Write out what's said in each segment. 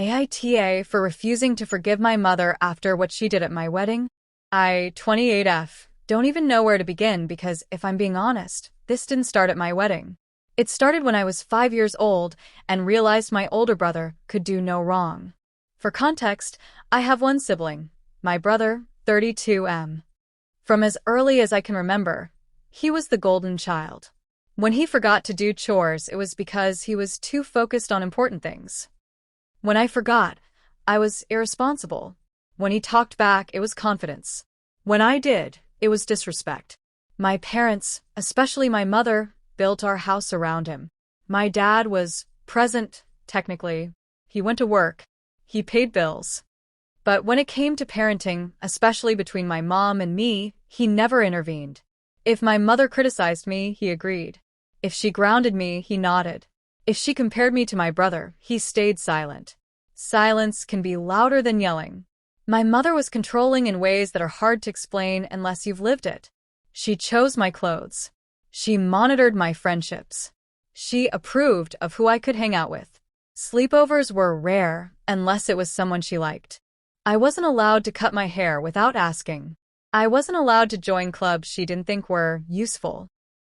AITA for refusing to forgive my mother after what she did at my wedding? I, 28F, don't even know where to begin because, if I'm being honest, this didn't start at my wedding. It started when I was 5 years old and realized my older brother could do no wrong. For context, I have one sibling, my brother, 32M. From as early as I can remember, he was the golden child. When he forgot to do chores, it was because he was too focused on important things. When I forgot, I was irresponsible. When he talked back, it was confidence. When I did, it was disrespect. My parents, especially my mother, built our house around him. My dad was present, technically. He went to work. He paid bills. But when it came to parenting, especially between my mom and me, he never intervened. If my mother criticized me, he agreed. If she grounded me, he nodded. If she compared me to my brother, he stayed silent. Silence can be louder than yelling. My mother was controlling in ways that are hard to explain unless you've lived it. She chose my clothes. She monitored my friendships. She approved of who I could hang out with. Sleepovers were rare unless it was someone she liked. I wasn't allowed to cut my hair without asking. I wasn't allowed to join clubs she didn't think were useful.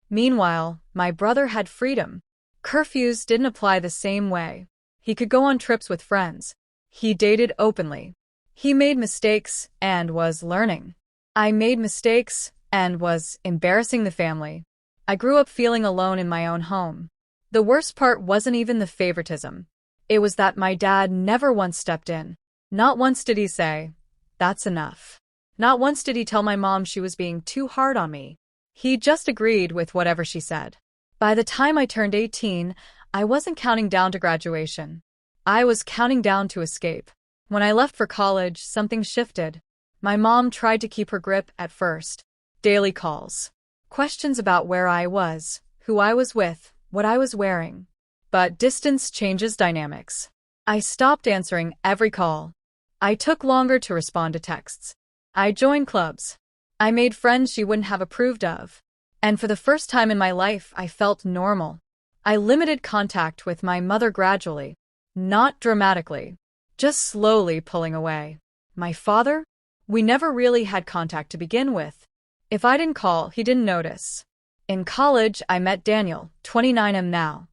Meanwhile, my brother had freedom. Curfews didn't apply the same way. He could go on trips with friends. He dated openly. He made mistakes and was learning. I made mistakes and was embarrassing the family. I grew up feeling alone in my own home. The worst part wasn't even the favoritism. It was that my dad never once stepped in. Not once did he say, "That's enough." Not once did he tell my mom she was being too hard on me. He just agreed with whatever she said. By the time I turned 18, I wasn't counting down to graduation. I was counting down to escape. When I left for college, something shifted. My mom tried to keep her grip at first. Daily calls. Questions about where I was, who I was with, what I was wearing. But distance changes dynamics. I stopped answering every call. I took longer to respond to texts. I joined clubs. I made friends she wouldn't have approved of. And for the first time in my life, I felt normal. I limited contact with my mother gradually. Not dramatically. Just slowly pulling away. My father? We never really had contact to begin with. If I didn't call, he didn't notice. In college, I met Daniel, 29M now.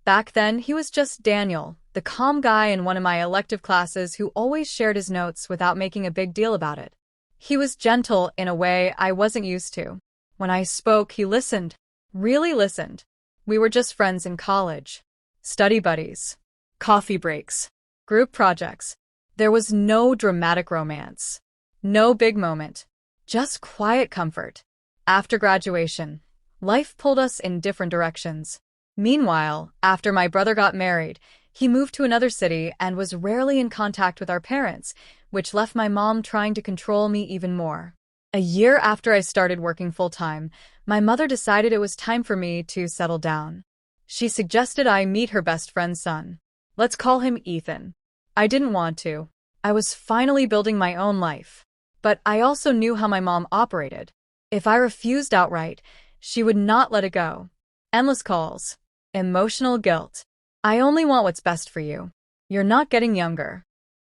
Back then, he was just Daniel, the calm guy in one of my elective classes who always shared his notes without making a big deal about it. He was gentle in a way I wasn't used to. When I spoke, he listened. Really listened. We were just friends in college. Study buddies. Coffee breaks. Group projects. There was no dramatic romance. No big moment. Just quiet comfort. After graduation, life pulled us in different directions. Meanwhile, after my brother got married, he moved to another city and was rarely in contact with our parents, which left my mom trying to control me even more. A year after I started working full-time, my mother decided it was time for me to settle down. She suggested I meet her best friend's son. Let's call him Ethan. I didn't want to. I was finally building my own life. But I also knew how my mom operated. If I refused outright, she would not let it go. Endless calls. Emotional guilt. I only want what's best for you. You're not getting younger.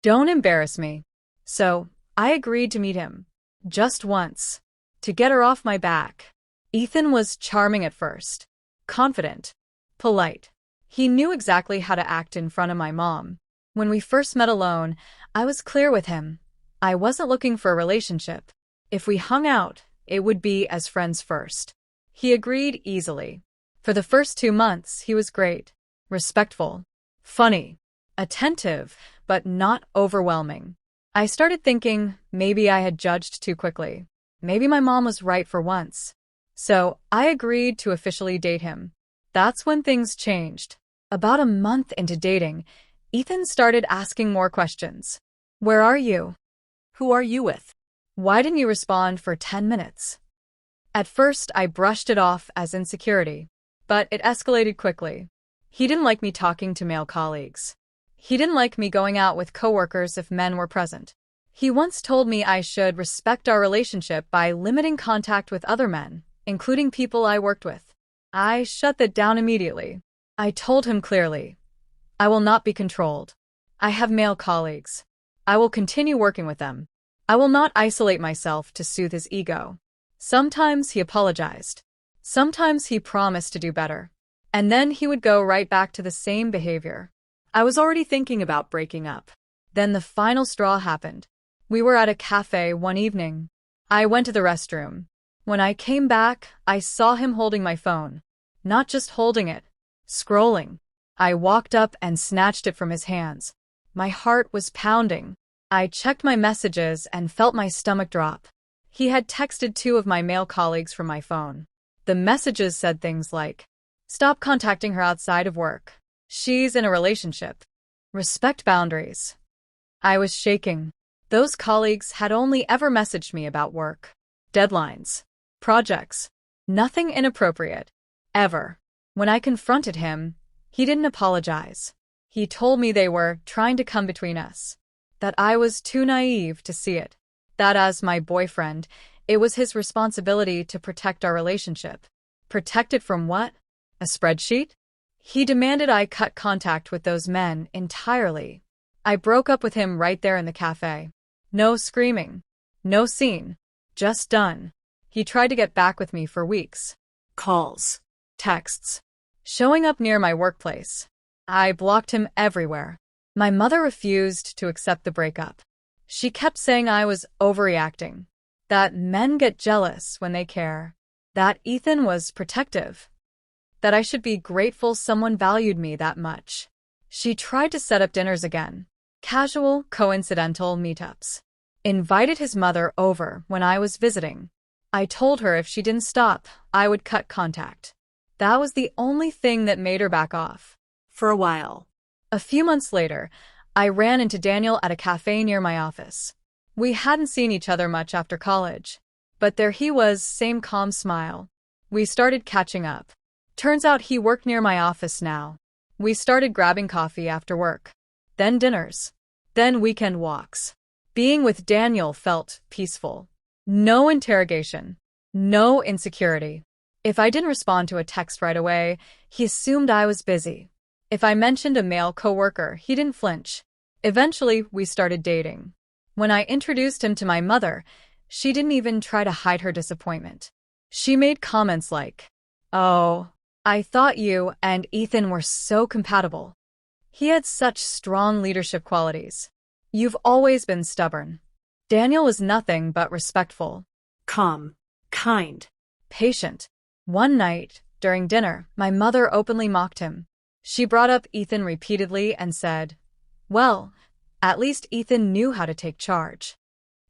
Don't embarrass me. So, I agreed to meet him. Just once. To get her off my back. Ethan was charming at first. Confident. Polite. He knew exactly how to act in front of my mom. When we first met alone, I was clear with him. I wasn't looking for a relationship. If we hung out, it would be as friends first. He agreed easily. For the first 2 months, he was great. Respectful. Funny. Attentive, but not overwhelming. I started thinking maybe I had judged too quickly. Maybe my mom was right for once. So I agreed to officially date him. That's when things changed. About a month into dating, Ethan started asking more questions. Where are you? Who are you with? Why didn't you respond for 10 minutes? At first, I brushed it off as insecurity, but it escalated quickly. He didn't like me talking to male colleagues. He didn't like me going out with coworkers if men were present. He once told me I should respect our relationship by limiting contact with other men, including people I worked with. I shut that down immediately. I told him clearly, I will not be controlled. I have male colleagues. I will continue working with them. I will not isolate myself to soothe his ego. Sometimes he apologized. Sometimes he promised to do better. And then he would go right back to the same behavior. I was already thinking about breaking up. Then the final straw happened. We were at a cafe one evening. I went to the restroom. When I came back, I saw him holding my phone. Not just holding it, scrolling. I walked up and snatched it from his hands. My heart was pounding. I checked my messages and felt my stomach drop. He had texted 2 of my male colleagues from my phone. The messages said things like, "Stop contacting her outside of work. She's in a relationship. Respect boundaries." I was shaking. Those colleagues had only ever messaged me about work, deadlines, projects. Nothing inappropriate. Ever. When I confronted him, he didn't apologize. He told me they were trying to come between us. That I was too naive to see it. That as my boyfriend, it was his responsibility to protect our relationship. Protect it from what? A spreadsheet? He demanded I cut contact with those men entirely. I broke up with him right there in the cafe. No screaming. No scene. Just done. He tried to get back with me for weeks. Calls. Texts. Showing up near my workplace. I blocked him everywhere. My mother refused to accept the breakup. She kept saying I was overreacting. That men get jealous when they care. That Ethan was protective. That I should be grateful someone valued me that much. She tried to set up dinners again. Casual, coincidental meetups. Invited his mother over when I was visiting. I told her if she didn't stop, I would cut contact. That was the only thing that made her back off. For a while. A few months later, I ran into Daniel at a cafe near my office. We hadn't seen each other much after college. But there he was, same calm smile. We started catching up. Turns out he worked near my office now. We started grabbing coffee after work. Then dinners. Then weekend walks. Being with Daniel felt peaceful. No interrogation. No insecurity. If I didn't respond to a text right away, he assumed I was busy. If I mentioned a male coworker, he didn't flinch. Eventually, we started dating. When I introduced him to my mother, she didn't even try to hide her disappointment. She made comments like, "Oh, I thought you and Ethan were so compatible. He had such strong leadership qualities. You've always been stubborn." Daniel was nothing but respectful. Calm. Kind. Patient. One night, during dinner, my mother openly mocked him. She brought up Ethan repeatedly and said, "Well, at least Ethan knew how to take charge."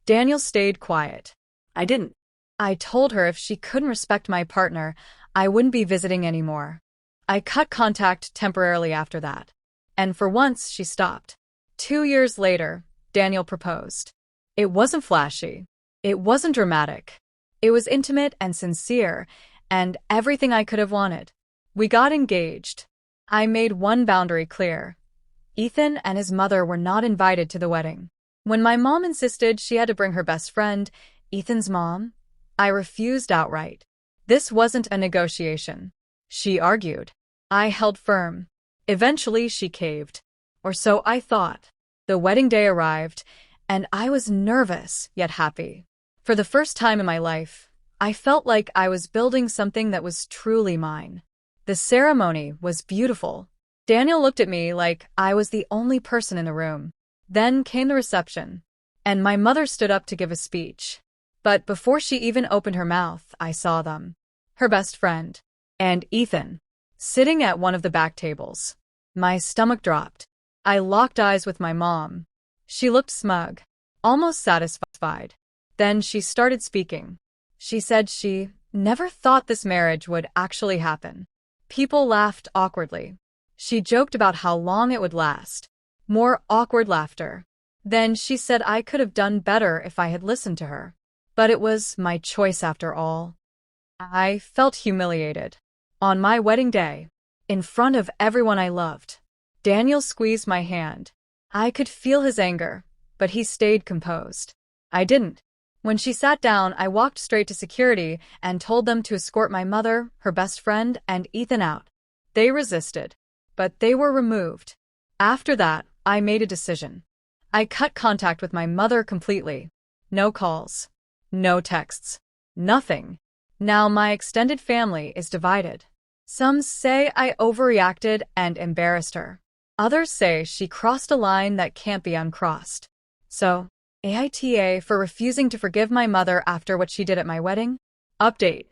Daniel stayed quiet. I didn't. I told her if she couldn't respect my partner, I wouldn't be visiting anymore. I cut contact temporarily after that. And for once, she stopped. 2 years later, Daniel proposed. It wasn't flashy. It wasn't dramatic. It was intimate and sincere, and everything I could have wanted. We got engaged. I made one boundary clear. Ethan and his mother were not invited to the wedding. When my mom insisted she had to bring her best friend, Ethan's mom, I refused outright. This wasn't a negotiation. She argued. I held firm. Eventually, she caved. Or so I thought. The wedding day arrived, and I was nervous yet happy. For the first time in my life, I felt like I was building something that was truly mine. The ceremony was beautiful. Daniel looked at me like I was the only person in the room. Then came the reception, and my mother stood up to give a speech. But before she even opened her mouth, I saw them. Her best friend, and Ethan, sitting at one of the back tables. My stomach dropped. I locked eyes with my mom. She looked smug, almost satisfied. Then she started speaking. She said she never thought this marriage would actually happen. People laughed awkwardly. She joked about how long it would last. More awkward laughter. Then she said I could have done better if I had listened to her. But it was my choice after all. I felt humiliated. On my wedding day, in front of everyone I loved, Daniel squeezed my hand. I could feel his anger, but he stayed composed. I didn't. When she sat down, I walked straight to security and told them to escort my mother, her best friend, and Ethan out. They resisted, but they were removed. After that, I made a decision. I cut contact with my mother completely. No calls. No texts. Nothing. Now my extended family is divided. Some say I overreacted and embarrassed her. Others say she crossed a line that can't be uncrossed. So, AITA for refusing to forgive my mother after what she did at my wedding? Update.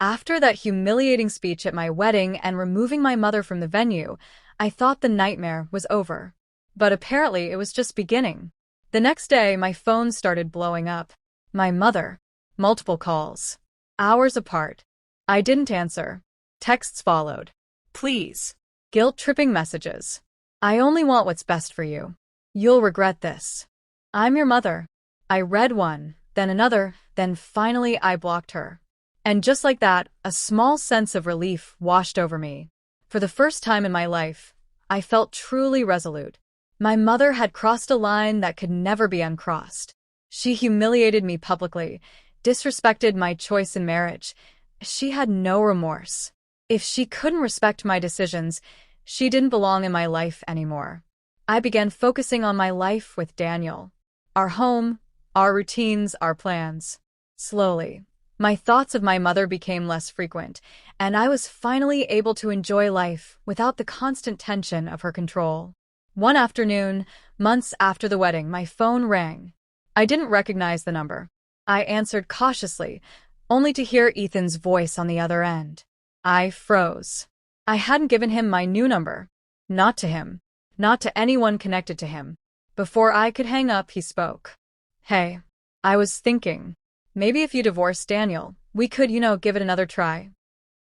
After that humiliating speech at my wedding and removing my mother from the venue, I thought the nightmare was over. But apparently it was just beginning. The next day, my phone started blowing up. My mother. Multiple calls. Hours apart. I didn't answer. Texts followed. Please. Guilt-tripping messages. I only want what's best for you. You'll regret this. I'm your mother. I read one, then another, then finally I blocked her. And just like that, a small sense of relief washed over me. For the first time in my life, I felt truly resolute. My mother had crossed a line that could never be uncrossed. She humiliated me publicly, disrespected my choice in marriage. She had no remorse. If she couldn't respect my decisions, she didn't belong in my life anymore. I began focusing on my life with Daniel. Our home, our routines, our plans. Slowly, my thoughts of my mother became less frequent, and I was finally able to enjoy life without the constant tension of her control. One afternoon, months after the wedding, my phone rang. I didn't recognize the number. I answered cautiously, only to hear Ethan's voice on the other end. I froze. I hadn't given him my new number. Not to him. Not to anyone connected to him. Before I could hang up, he spoke. Hey, I was thinking, maybe if you divorce Daniel, we could, give it another try.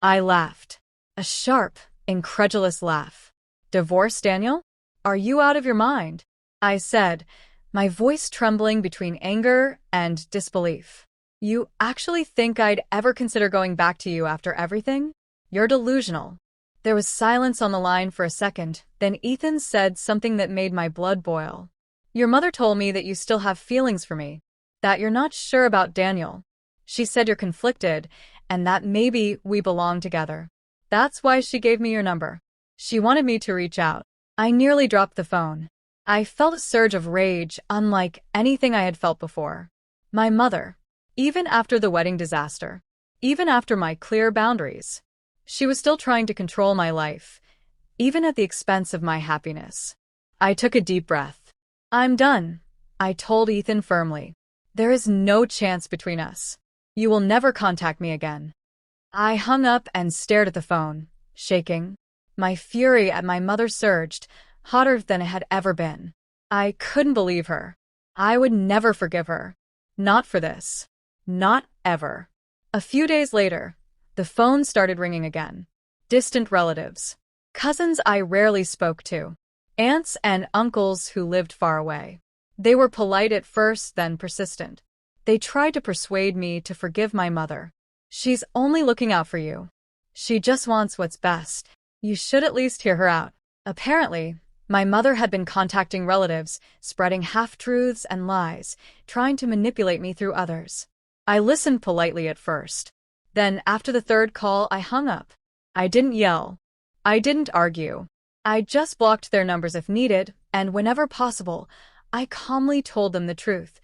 I laughed. A sharp, incredulous laugh. Divorce Daniel? Are you out of your mind? I said, my voice trembling between anger and disbelief. You actually think I'd ever consider going back to you after everything? You're delusional. There was silence on the line for a second, then Ethan said something that made my blood boil. Your mother told me that you still have feelings for me, that you're not sure about Daniel. She said you're conflicted, and that maybe we belong together. That's why she gave me your number. She wanted me to reach out. I nearly dropped the phone. I felt a surge of rage unlike anything I had felt before. My mother, even after the wedding disaster, even after my clear boundaries, she was still trying to control my life, even at the expense of my happiness. I took a deep breath. I'm done, I told Ethan firmly. There is no chance between us. You will never contact me again. I hung up and stared at the phone, shaking. My fury at my mother surged, hotter than it had ever been. I couldn't believe her. I would never forgive her. Not for this. Not ever. A few days later, the phone started ringing again. Distant relatives. Cousins I rarely spoke to. Aunts and uncles who lived far away. They were polite at first, then persistent. They tried to persuade me to forgive my mother. She's only looking out for you. She just wants what's best. You should at least hear her out. Apparently, my mother had been contacting relatives, spreading half-truths and lies, trying to manipulate me through others. I listened politely at first. Then, after the third call, I hung up. I didn't yell. I didn't argue. I just blocked their numbers if needed, and whenever possible, I calmly told them the truth.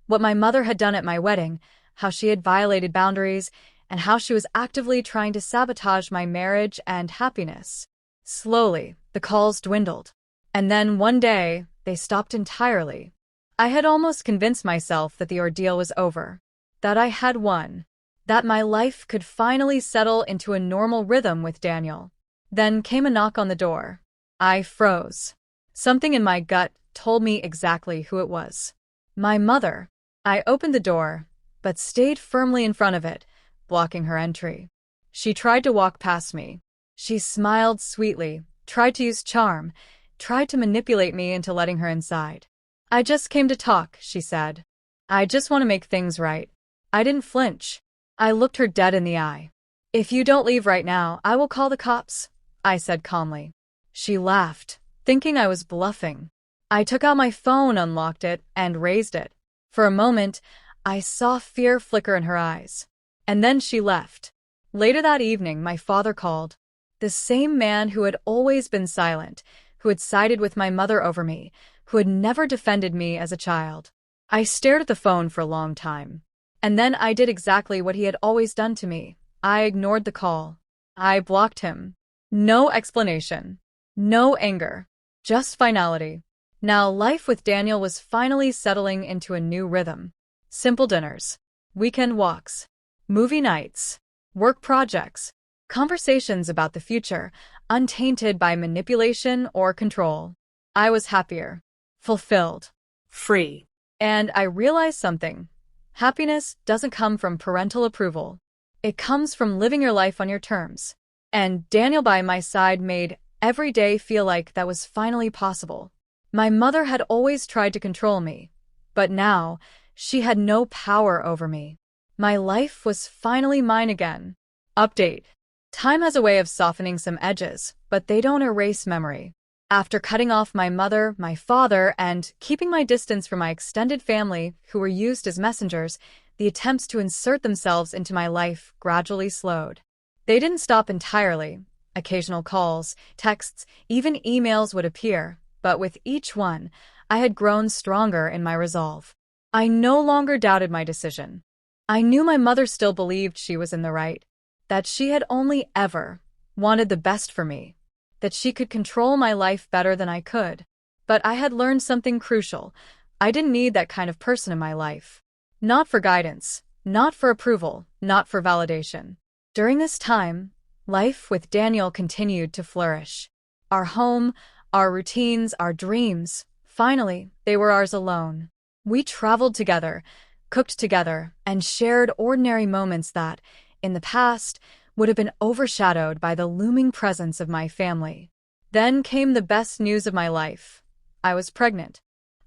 What my mother had done at my wedding, how she had violated boundaries, and how she was actively trying to sabotage my marriage and happiness. Slowly, the calls dwindled. And then one day, they stopped entirely. I had almost convinced myself that the ordeal was over, that I had won, that my life could finally settle into a normal rhythm with Daniel. Then came a knock on the door. I froze. Something in my gut told me exactly who it was. My mother. I opened the door, but stayed firmly in front of it, blocking her entry. She tried to walk past me. She smiled sweetly, tried to use charm, tried to manipulate me into letting her inside. I just came to talk, she said. I just want to make things right. I didn't flinch. I looked her dead in the eye. If you don't leave right now, I will call the cops, I said calmly. She laughed, thinking I was bluffing. I took out my phone, unlocked it, and raised it. For a moment, I saw fear flicker in her eyes. And then she left. Later that evening, my father called. The same man who had always been silent, who had sided with my mother over me, who had never defended me as a child. I stared at the phone for a long time. And then I did exactly what he had always done to me. I ignored the call. I blocked him. No explanation. No anger. Just finality. Now life with Daniel was finally settling into a new rhythm. Simple dinners. Weekend walks. Movie nights. Work projects. Conversations about the future, untainted by manipulation or control. I was happier. Fulfilled. Free. And I realized something. Happiness doesn't come from parental approval. It comes from living your life on your terms. And Daniel by my side made every day feel like that was finally possible. My mother had always tried to control me, but now she had no power over me. My life was finally mine again. Update. Time has a way of softening some edges, but they don't erase memory. After cutting off my mother, my father, and keeping my distance from my extended family, who were used as messengers, the attempts to insert themselves into my life gradually slowed. They didn't stop entirely. Occasional calls, texts, even emails would appear, but with each one, I had grown stronger in my resolve. I no longer doubted my decision. I knew my mother still believed she was in the right, that she had only ever wanted the best for me, that she could control my life better than I could. But I had learned something crucial. I didn't need that kind of person in my life. Not for guidance, not for approval, not for validation. During this time, life with Daniel continued to flourish. Our home, our routines, our dreams, finally, they were ours alone. We traveled together, cooked together, and shared ordinary moments that, in the past, would have been overshadowed by the looming presence of my family. Then came the best news of my life. I was pregnant.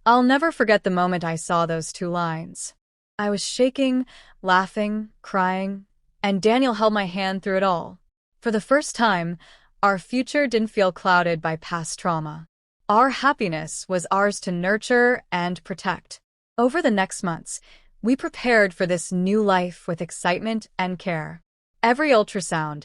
I'll never forget the moment I saw those two lines. I was shaking, laughing, crying, and Daniel held my hand through it all. For the first time, our future didn't feel clouded by past trauma. Our happiness was ours to nurture and protect. Over the next months, we prepared for this new life with excitement and care. Every ultrasound,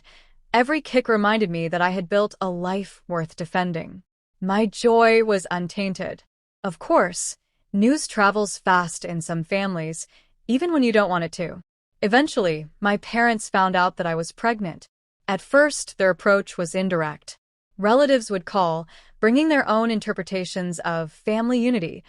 every kick reminded me that I had built a life worth defending. My joy was untainted. Of course, news travels fast in some families, even when you don't want it to. Eventually, my parents found out that I was pregnant. At first, their approach was indirect. Relatives would call, bringing their own interpretations of family unity,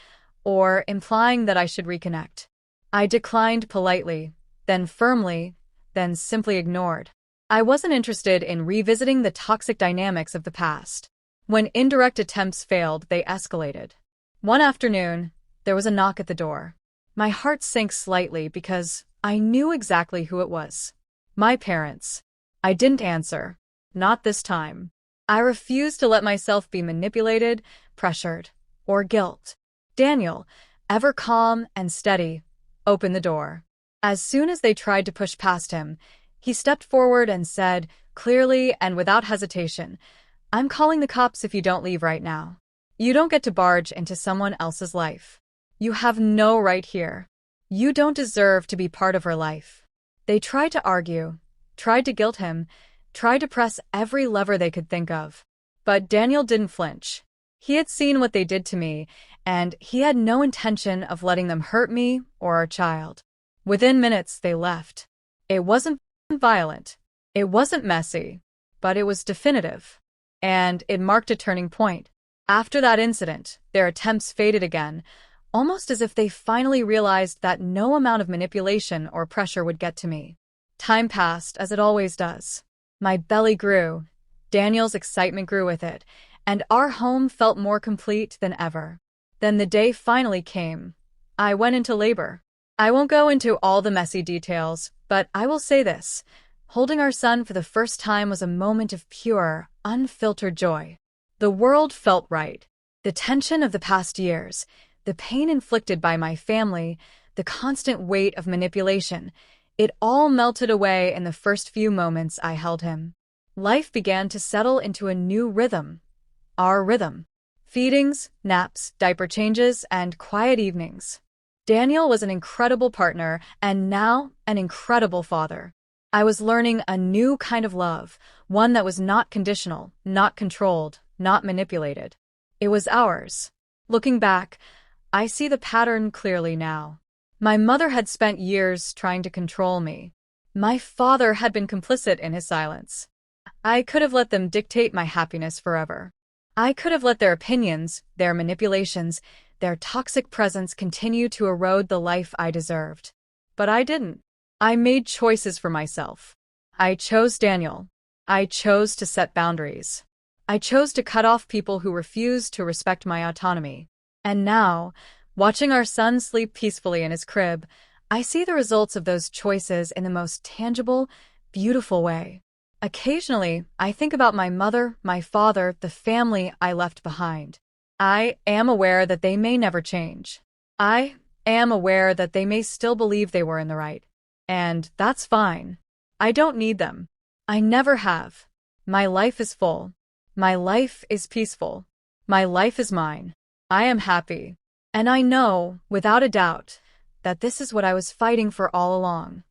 or implying that I should reconnect. I declined politely, then firmly, then simply ignored. I wasn't interested in revisiting the toxic dynamics of the past. When indirect attempts failed, they escalated. One afternoon, there was a knock at the door. My heart sank slightly because I knew exactly who it was. My parents. I didn't answer. Not this time. I refused to let myself be manipulated, pressured, or guilt. Daniel, ever calm and steady, opened the door. As soon as they tried to push past him, he stepped forward and said, clearly and without hesitation, "I'm calling the cops if you don't leave right now. You don't get to barge into someone else's life. You have no right here. You don't deserve to be part of her life." They tried to argue, tried to guilt him, tried to press every lever they could think of. But Daniel didn't flinch. He had seen what they did to me, and he had no intention of letting them hurt me or our child. Within minutes, they left. It wasn't violent. It wasn't messy. But it was definitive. And it marked a turning point. After that incident, their attempts faded again, almost as if they finally realized that no amount of manipulation or pressure would get to me. Time passed, as it always does. My belly grew. Daniel's excitement grew with it, and our home felt more complete than ever. Then the day finally came. I went into labor. I won't go into all the messy details, but I will say this. Holding our son for the first time was a moment of pure, unfiltered joy. The world felt right. The tension of the past years, the pain inflicted by my family, the constant weight of manipulation, it all melted away in the first few moments I held him. Life began to settle into a new rhythm. Our rhythm. Feedings, naps, diaper changes, and quiet evenings. Daniel was an incredible partner and now an incredible father. I was learning a new kind of love, one that was not conditional, not controlled, not manipulated. It was ours. Looking back, I see the pattern clearly now. My mother had spent years trying to control me. My father had been complicit in his silence. I could have let them dictate my happiness forever. I could have let their opinions, their manipulations, their toxic presence continue to erode the life I deserved. But I didn't. I made choices for myself. I chose Daniel. I chose to set boundaries. I chose to cut off people who refused to respect my autonomy. And now, watching our son sleep peacefully in his crib, I see the results of those choices in the most tangible, beautiful way. Occasionally, I think about my mother, my father, the family I left behind. I am aware that they may never change. I am aware that they may still believe they were in the right. And that's fine. I don't need them. I never have. My life is full. My life is peaceful. My life is mine. I am happy. And I know, without a doubt, that this is what I was fighting for all along.